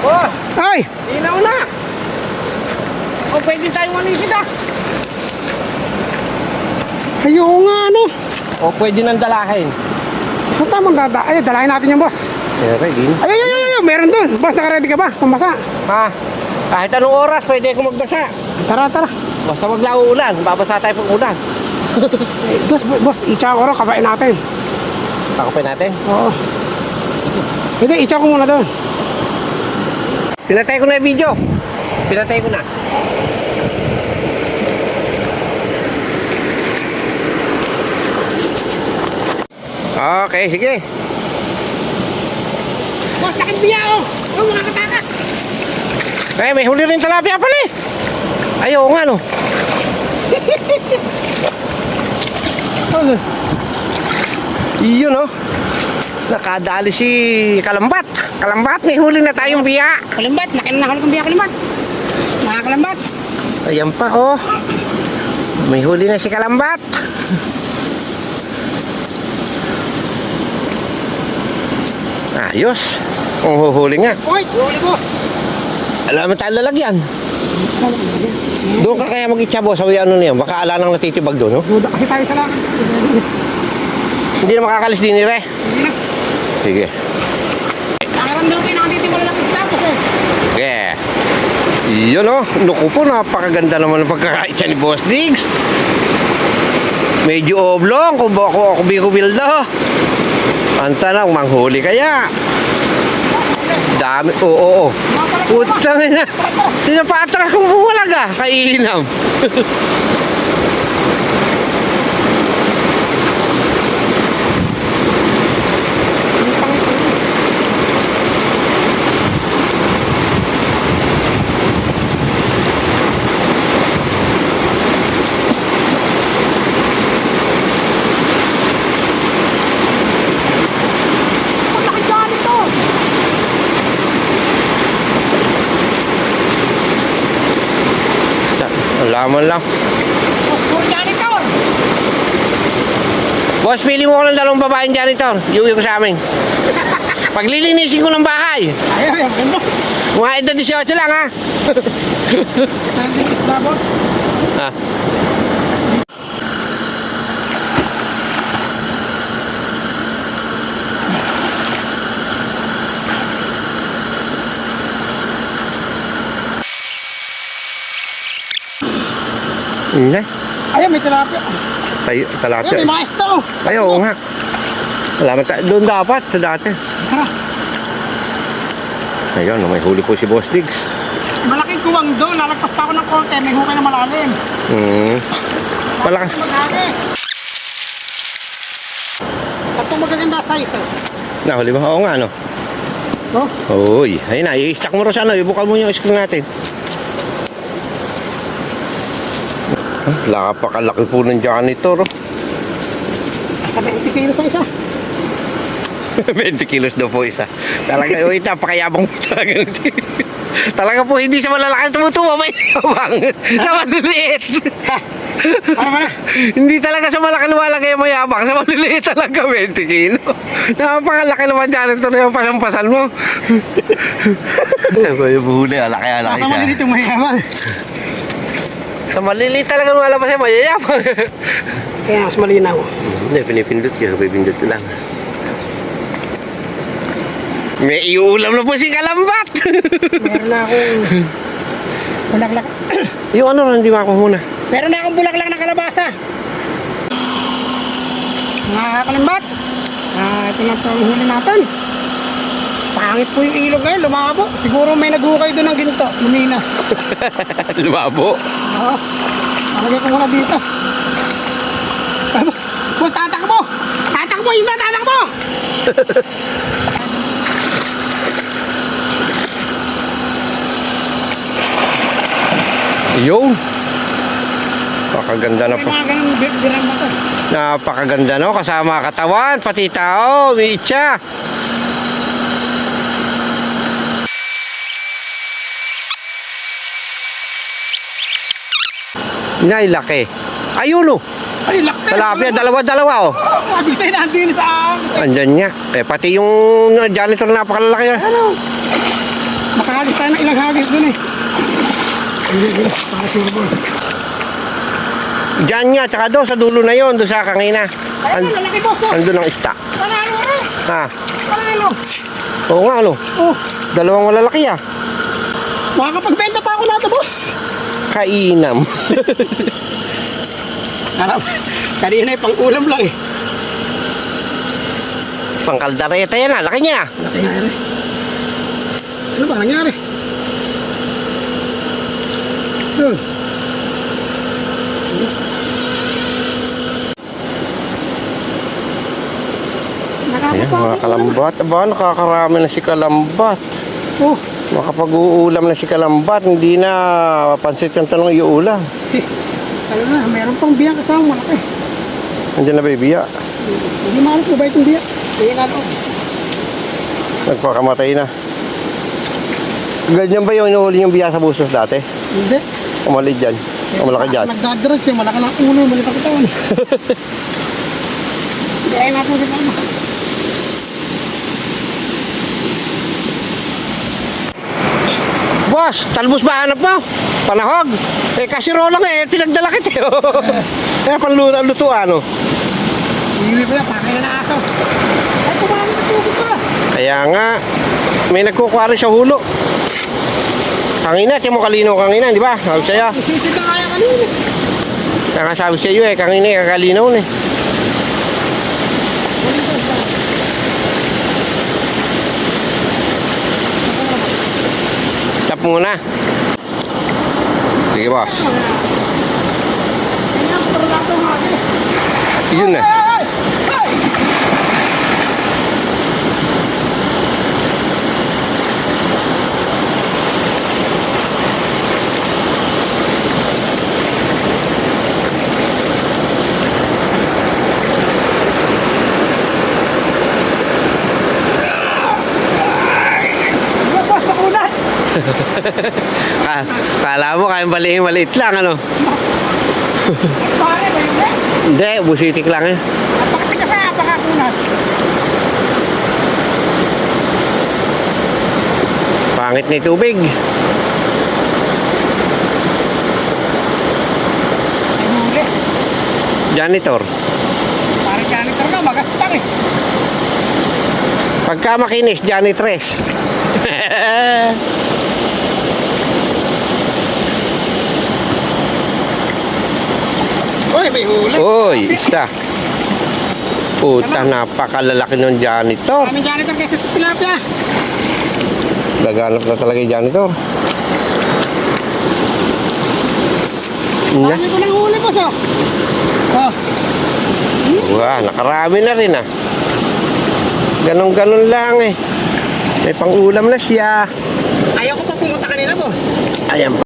Oh, Ay! ilaw na. O, pwede tayong manisid ah. Ayaw nga ano. O, pwede nang dalahin. Saan tamang dada? Ay, dalahin natin yung boss. Pwede. Ay, meron dun. Boss, nakaready ka ba? Pumasa. Ha? Kahit anong oras, pwede ako magbasa. Tara. Basta wag lang uulan. Babasa tayo pag ulan. Boss, i-check ko rin. Kabain natin. Takapin natin. Oo. Hindi, i-check ko muna doon. Pinatay ko na yung video. Pinatay ko na. Okay, sige. Boss, laking biya oh. Oh, mga katakas. Ay, may huli rin talapia pala eh. Ay, oo nga no. Iyon no. Nakadali si Kalambat. Kalambat, may huli na tayong biya. Kalimbat, laki na nahuli kong biya kalimbat. Mga kalimbat. Ayan pa oh. May huli na si Kalambat. Ayos. Ang huhuli nga. Oy, huli boss. Alam mo tayo lalagyan. Doon ka kaya mag-itcha boss. Sabi ano niyan. Baka ala nang natitibag doon. No? Duda kasi tayo sa lang. Hindi na makakalis din ni Re. Hindi na. Sige. Nakaramdam kayo nakatitimol lang kita boss eh. Sige. Yun oh. Naku po, napakaganda naman ang pagkakaitcha ni Boss Diggs. Medyo oblong. Kung ako bikubildo. Ang tanong, manghuli kaya? Dami. Oo. Putang ina. Tinapatras kong bumalaga. Kainam. Alaman lang. Puro janitor. Boss, pili mo ko ng dalawang babaeng janitor. Iuwi ko sa amin. Paglilinisin ko ng bahay. Ay, ganda. Mga edad 18 lang ha. Isda boss. Ha? Hindi. Ayun, may tilapia. Tayo, Ayun, talapia. may mga isto. Ay, oo nga. Alaman tayo. Doon dapat, sa dati. Tara. Ayun, may huli po si Boss Diggs. Malaking kuwang doon. Lalagpas pa ako ng konti. May hukay na malalim. Palakas. Mag-agis. Tatong magaganda size eh. Nahuli ba? Oo nga, no? Oh? Uy, ayun na. I-stack mo rin sa ano. Ibukal mo yung screen natin. Lakapakalaki po ng janitor. Sa 20 kilos ang isa. 20 kilos daw po isa. Talaga, uy, napakayabang po talaga. Talaga po, hindi sa malalaki tumutuwa. May yabang. Sa maliliit. Ano ba na? Hindi talaga sa malaki lumalagay yung mayabang. Sa maliliit talaga 20 kilo. Napakalaki naman janitor yung pasampasan mo. Yung buhuli, alaki-alaki Baka siya. maliliit yung mayaman. Sa maliliit talaga lumalabas yung mayayabang. Kaya mas malinaw. Hindi, pinipindot siya. Pipindot lang. May iulam na po si Kalambat. Meron na akong bulaklak. Yung ano rin, hindi mako muna. Meron na akong bulaklak na kalabasa. Mga kalimbat. Ito na po ang huli natin. Pangit po yung ilog ngayon, lumabo. Siguro may naghukay doon ng ginto. Lumina. Lumabo. Oo. Malagay ko muna dito. Boss, tatakbo! Tatakbo! Isda, tatakbo! Yung. Napakaganda na May po. mga ganun birang ba ito? Napakaganda no. Kasama katawan, pati tao. May itcha. Nailaki. Ayun oh. Ay, laki! Talapia, dalawa-dalawa oh. Mabig sa'yo nandun sa... Andyan nga. Eh, pati yung janitor napakalalaki. Ano? Baka Nakahagis tayo ng ilang hagis dun eh. Hindi, para sure boy. Diyan nga, tsaka doon sa dulo na yon, doon sa kanina. Ayun, lalaki boss. Oh. Andun ang ista. Panalo rin. Ha? Panalo. Oo nga, ano? Oh, Dalawang malalaki ah. makakapagbenta pa ako na ito, boss. Kainam. Kanina pang ulam lang eh. Pangkaldareta yan ah, laki niya. Laki nga rin. Ano ba nangyari? Yun. Ayan, mga kalambat. Aba, nakakarami na si kalambat. Oh, Makapag-uulam na si kalambat, hindi na pansit yung tanong iuulam. ano na, meron pang biyang kasama malaki. Nandiyan na ba yung biya? Hindi maalas mo ba itong biyak? Hindi nga loob. Nagpakamatay na. Ganyan ba yung inuhuli yung biya sa busos dati? Hindi. Umalit dyan. Umalaki dyan. Nagdadrugs eh, malaki ng ulo, malaki ang katawan. Hindi ay natin din ano. Boss, talbos ba hanap mo? Panahog? Eh, kasiro lang eh. Pinagdala kita eh. Kaya panlutuan, ano? Iwi ko yan, pakay na ako. Ay, kumamit ang tubig ko. Kaya nga, may nagkukwari sa hulo. Kangina, tiyan mo kalinaw kangina, di ba? Sabi sa'yo. Isisid na kaya kanina. Kaya nga sabi sa'yo eh, kangina kakalinaw na eh. Tap muna. Sige, boss. Kaya, pero nato nga eh. Yun na. Ay! Ay! Labas na kunat! Kala mo, kaya maliit lang, ano? Pare, ba yun eh? Hindi, busitik lang eh. Napakatigas na, napakakunat. Pangit na yung tubig. Ay, huli. Janitor. Pare janitor ka, magastang eh. Pagka makinis, janitress. Uy, may huli. Uy, isa. Puta, napakalalaki ng janitor. Maraming janitor kaysa sa tilapia. Gaganap na talaga yung janitor. Na. Marami ko ng huli, boss, oh. Oh. Wah, nakarami na rin ah. Ganon-ganon lang eh. May pang-ulam na siya. Ayaw ko pa pumunta kanina, boss. Ayan.